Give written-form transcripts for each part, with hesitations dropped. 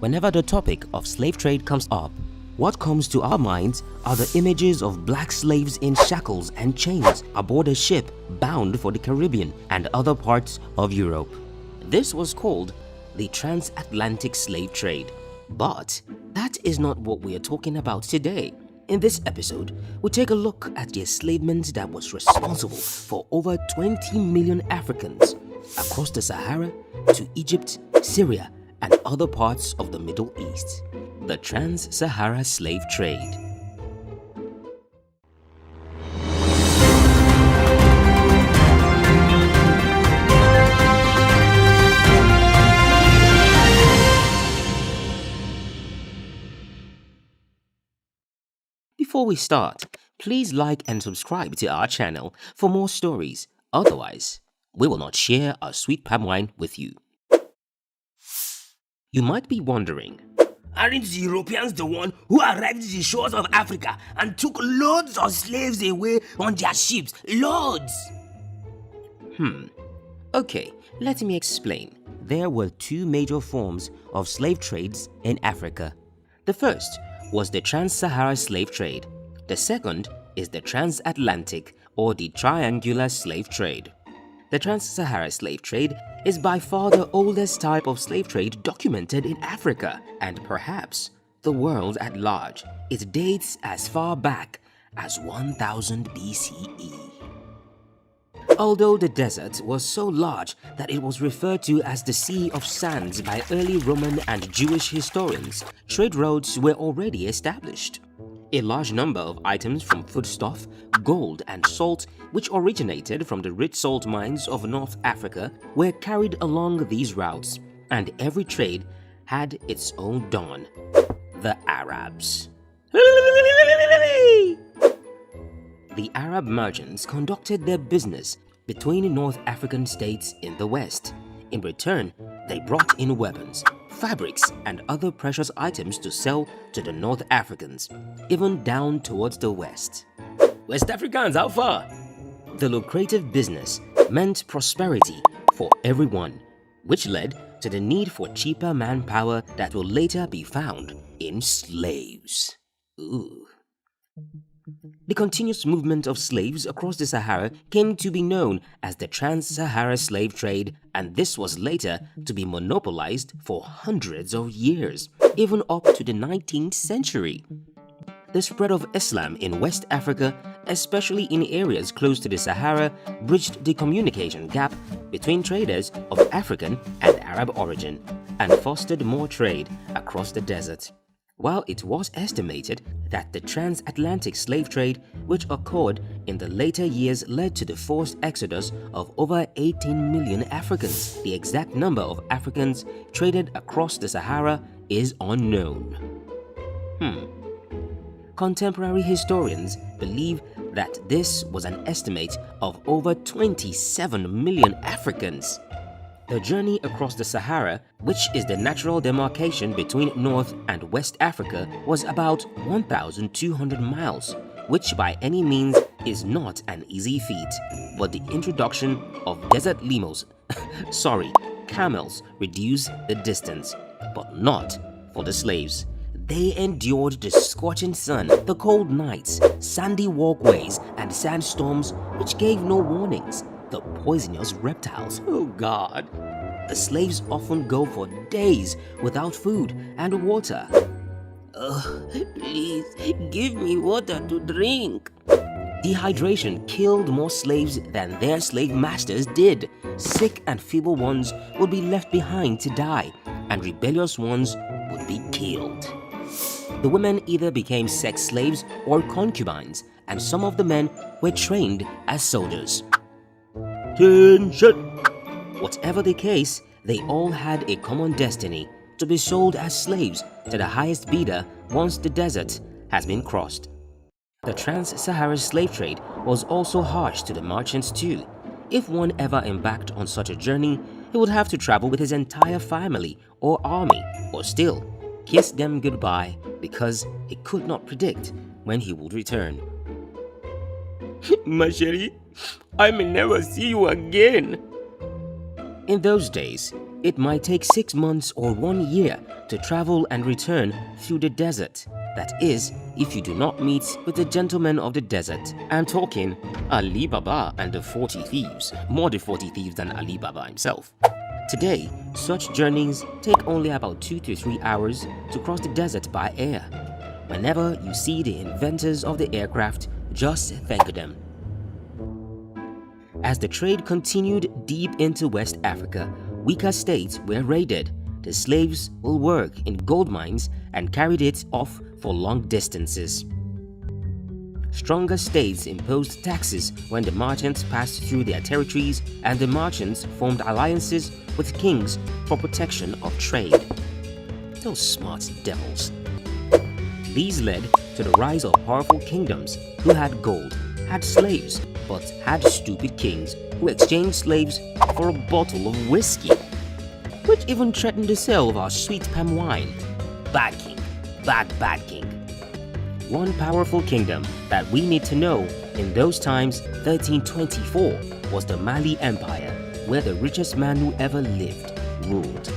Whenever the topic of slave trade comes up, what comes to our minds are the images of black slaves in shackles and chains aboard a ship bound for the Caribbean and other parts of Europe. This was called the transatlantic slave trade. But that is not what we are talking about today. In this episode, we take a look at the enslavement that was responsible for over 20 million Africans across the Sahara to Egypt, Syria, and other parts of the Middle East. The Trans Sahara Slave Trade. Before we start, please like and subscribe to our channel for more stories. Otherwise, we will not share our sweet palm wine with you. You might be wondering, aren't the Europeans the one who arrived at the shores of Africa and took loads of slaves away on their ships? Loads! Okay, let me explain. There were two major forms of slave trades in Africa. The first was the Trans-Sahara Slave Trade. The second is the Transatlantic or the Triangular Slave Trade. The Trans-Sahara Slave Trade is by far the oldest type of slave trade documented in Africa and perhaps the world at large. It dates as far back as 1000 BCE. Although the desert was so large that it was referred to as the Sea of Sands by early Roman and Jewish historians, trade routes were already established. A large number of items from foodstuff, gold and salt, which originated from the rich salt mines of North Africa, were carried along these routes, and every trade had its own don: the Arabs. The Arab merchants conducted their business between North African states in the west. In return, they brought in weapons, fabrics, and other precious items to sell to the North Africans, even down towards the west. West Africans, how far? The lucrative business meant prosperity for everyone, which led to the need for cheaper manpower that will later be found in slaves. Ooh. The continuous movement of slaves across the Sahara came to be known as the Trans-Sahara Slave Trade, and this was later to be monopolized for hundreds of years, even up to the 19th century. The spread of Islam in West Africa, especially in areas close to the Sahara, bridged the communication gap between traders of African and Arab origin and fostered more trade across the desert. While it was estimated that the transatlantic slave trade, which occurred in the later years, led to the forced exodus of over 18 million Africans, the exact number of Africans traded across the Sahara is unknown. Contemporary historians believe that this was an estimate of over 27 million Africans. The journey across the Sahara, which is the natural demarcation between North and West Africa, was about 1,200 miles, which by any means is not an easy feat. But the introduction of desert camels reduced the distance, but not for the slaves. They endured the scorching sun, the cold nights, sandy walkways, and sandstorms which gave no warnings. The poisonous reptiles, oh God. The slaves often go for days without food and water. Please, give me water to drink. Dehydration killed more slaves than their slave masters did. Sick and feeble ones would be left behind to die, and rebellious ones would be killed. The women either became sex slaves or concubines, and some of the men were trained as soldiers. Whatever the case, they all had a common destiny: to be sold as slaves to the highest bidder once the desert has been crossed. The Trans-Sahara slave trade was also harsh to the merchants too. If one ever embarked on such a journey, he would have to travel with his entire family or army, or still kiss them goodbye because he could not predict when he would return. Ma chérie, I may never see you again. In those days, It might take 6 months or 1 year to travel and return through the desert. That is, if you do not meet with the gentleman of the desert. I'm talking Ali Baba and the 40 thieves, more the 40 thieves than Ali Baba himself. Today, such journeys take only about 2 to 3 hours to cross the desert by air. Whenever you see the inventors of the aircraft, just thank them. As the trade continued deep into West Africa, weaker states were raided. The slaves will work in gold mines and carried it off for long distances. Stronger states imposed taxes when the merchants passed through their territories, and the merchants formed alliances with kings for protection of trade. Those smart devils. These led to the rise of powerful kingdoms who had gold, had slaves, but had stupid kings who exchanged slaves for a bottle of whiskey, which even threatened the sale of our sweet palm wine. Bad king, bad king. One powerful kingdom that we need to know in those times, 1324, was the Mali Empire, where the richest man who ever lived ruled.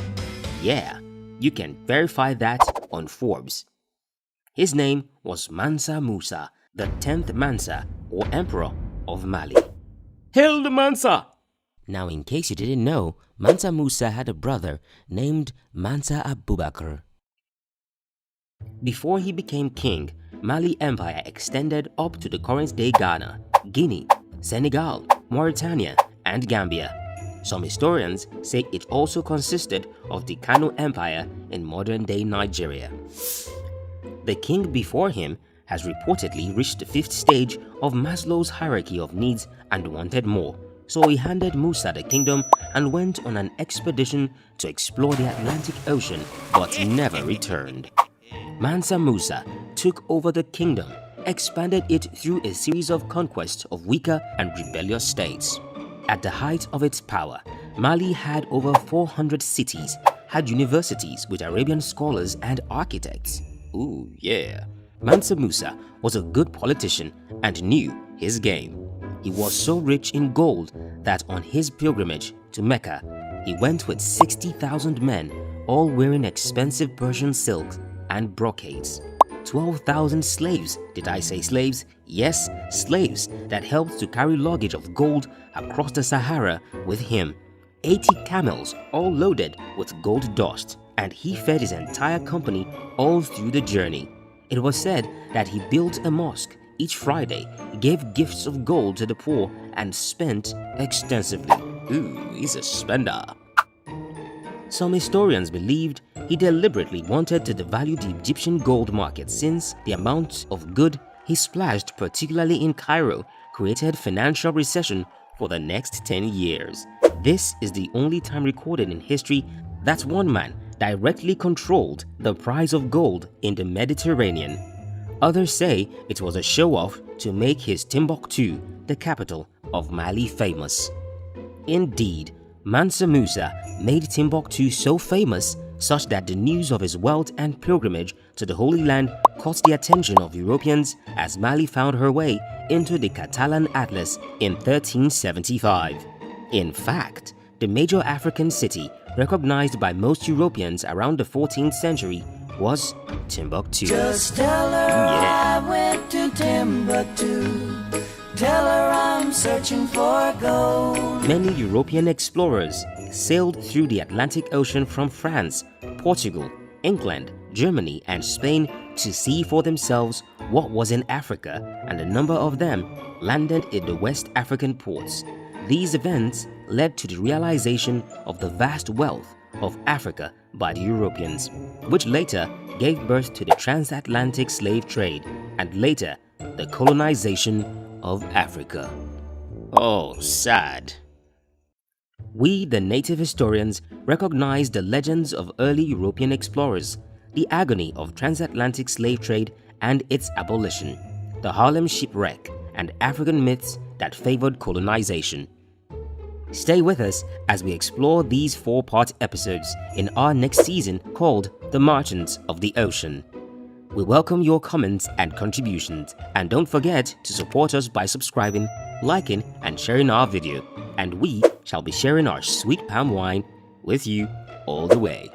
Yeah, you can verify that on Forbes. His name was Mansa Musa, the 10th Mansa, or Emperor of Mali. Hail the Mansa! Now, in case you didn't know, Mansa Musa had a brother named Mansa Abubakar. Before he became king, Mali Empire extended up to the current-day Ghana, Guinea, Senegal, Mauritania, and Gambia. Some historians say it also consisted of the Kano Empire in modern-day Nigeria. The king before him has reportedly reached the 5th stage of Maslow's hierarchy of needs and wanted more, so he handed Musa the kingdom and went on an expedition to explore the Atlantic Ocean, but never returned. Mansa Musa took over the kingdom, expanded it through a series of conquests of weaker and rebellious states. At the height of its power, Mali had over 400 cities, had universities with Arabian scholars and architects. Ooh, yeah. Mansa Musa was a good politician and knew his game. He was so rich in gold that on his pilgrimage to Mecca, he went with 60,000 men, all wearing expensive Persian silks and brocades. 12,000 slaves, did I say slaves? Yes, slaves that helped to carry luggage of gold across the Sahara with him. 80 camels, all loaded with gold dust, and he fed his entire company all through the journey. It was said that he built a mosque each Friday, gave gifts of gold to the poor, and spent extensively. Ooh, he's a spender. Some historians believed he deliberately wanted to devalue the Egyptian gold market since the amount of good he splashed, particularly in Cairo, created financial recession for the next 10 years. This is the only time recorded in history that one man directly controlled the price of gold in the Mediterranean. Others say it was a show-off to make his Timbuktu, the capital of Mali, famous. Indeed, Mansa Musa made Timbuktu so famous such that the news of his wealth and pilgrimage to the Holy Land caught the attention of Europeans as Mali found her way into the Catalan Atlas in 1375. In fact, the major African city recognized by most Europeans around the 14th century was Timbuktu. Just tell her I went to Timbuktu. Tell her I'm searching for gold. Many European explorers sailed through the Atlantic Ocean from France, Portugal, England, Germany, and Spain to see for themselves what was in Africa, and a number of them landed in the West African ports. These events led to the realization of the vast wealth of Africa by the Europeans, which later gave birth to the transatlantic slave trade and later the colonization of Africa. Oh, sad. We, the native historians, recognize the legends of early European explorers, the agony of transatlantic slave trade and its abolition, the Harlem shipwreck, and African myths that favored colonization. Stay with us as we explore these 4-part episodes in our next season called The Merchants of the Ocean. We welcome your comments and contributions, and don't forget to support us by subscribing, liking, and sharing our video. And we shall be sharing our sweet palm wine with you all the way.